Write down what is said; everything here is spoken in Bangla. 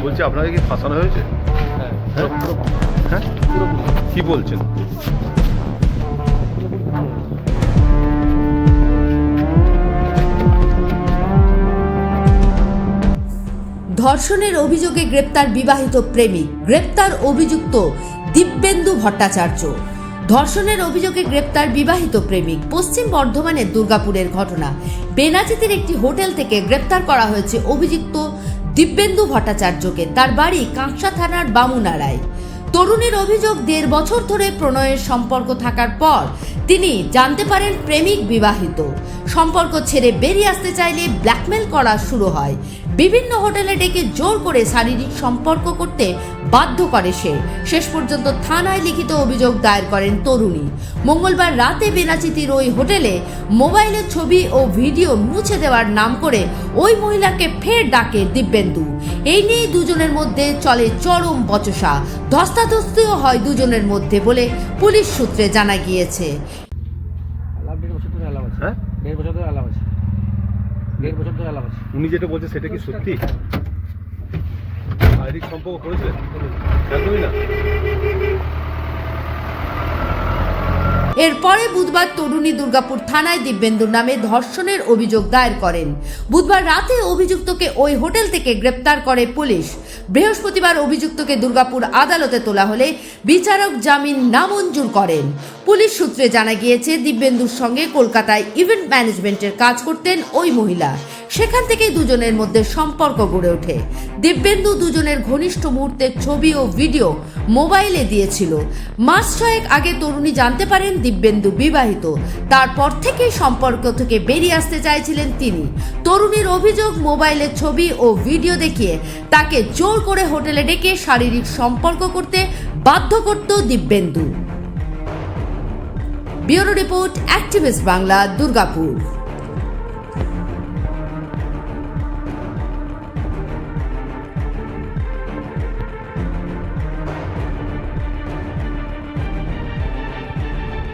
বলছি আপনাকে কি ফাঁসানো হয়েছে? হ্যাঁ হ্যাঁ কি বলছেন? ধর্ষণের অভিযোগে গ্রেপ্তার বিবাহিত প্রেমিক, গ্রেপ্তার অভিযুক্ত দিব্যেন্দু ভট্টাচার্য। ধর্ষণের অভিযোগে গ্রেপ্তার বিবাহিত প্রেমিক। পশ্চিম বর্ধমানের দুর্গাপুরের ঘটনা। বেনাচিতির একটি হোটেল থেকে গ্রেপ্তার করা হয়েছে অভিযুক্ত দিব্যেন্দু ভট্টাচার্যকে। তার বাড়ি কাঁকসা থানার বামুনারায়। তরুণীর অভিযোগ, 1.5 বছর ধরে প্রণয়ের সম্পর্ক থাকার পর তিনি জানতে পারেন প্রেমিক বিবাহিত। সম্পর্ক ছেড়ে বেরিয়ে আসতে চাইলে ব্ল্যাকমেল করা শুরু হয়। বিভিন্ন হোটেলে ডেকে জোর করে শারীরিক সম্পর্ক করতে বাধ্য করে সে। শেষ পর্যন্ত থানায় লিখিত অভিযোগ দায়ের করেন তরুণী। মঙ্গলবার রাতে বেনাচিতির ওই হোটেলে মোবাইলের ছবি ও ভিডিও মুছে দেওয়ার নাম করে ওই মহিলাকে ফের ডাকে দিব্যেন্দু। এই নিয়ে দুজনের মধ্যে চলে চরম বচসা, ধস্তাধস্তিও হয় দুজনের মধ্যে বলে পুলিশ সূত্রে জানা গিয়েছে। হ্যাঁ 1.5 বছর ধরে আলাপ আছে। 1.5 বছর ধরে আলাপ আছে। উনি যেটা বলছে সেটা কি সত্যি? শারীরিক সম্পর্ক করেছিলেন? একদমই না। এরপরে বুধবার তরুণী দুর্গাপুর থানায় দিব্যেন্দুর নামে ধর্ষণের অভিযোগ দায়ের করেন। বুধবার রাতে অভিযুক্তকে ওই হোটেল থেকে গ্রেপ্তার করে পুলিশ। বৃহস্পতিবার অভিযুক্তকে দুর্গাপুর আদালতে তোলা হলে বিচারক জামিন নামঞ্জুর করেন। পুলিশ সূত্রে জানা গিয়েছে, দিব্যেন্দুর সঙ্গে কলকাতায় ইভেন্ট ম্যানেজমেন্টের কাজ করতেন ওই মহিলা। সেখান থেকেই দুজনের মধ্যে সম্পর্ক গড়ে ওঠে। দিব্যেন্দু দুজনের ঘনিষ্ঠ মুহূর্তের ছবি ও ভিডিও মোবাইলে দিয়েছিল। মাস 6 আগে তরুণী জানতে পারেন দিব্যেন্দু বিবাহিত। তারপর থেকেই সম্পর্ক থেকে বেরিয়ে আসতে চাইছিলেন তিনি। তরুণীর অভিযোগ, মোবাইলের ছবি ও ভিডিও দেখিয়ে তাকে জোর করে হোটেলে ডেকে শারীরিক সম্পর্ক করতে বাধ্য করত Dibyendu. Bureau report, activist Bangla, Durgapur.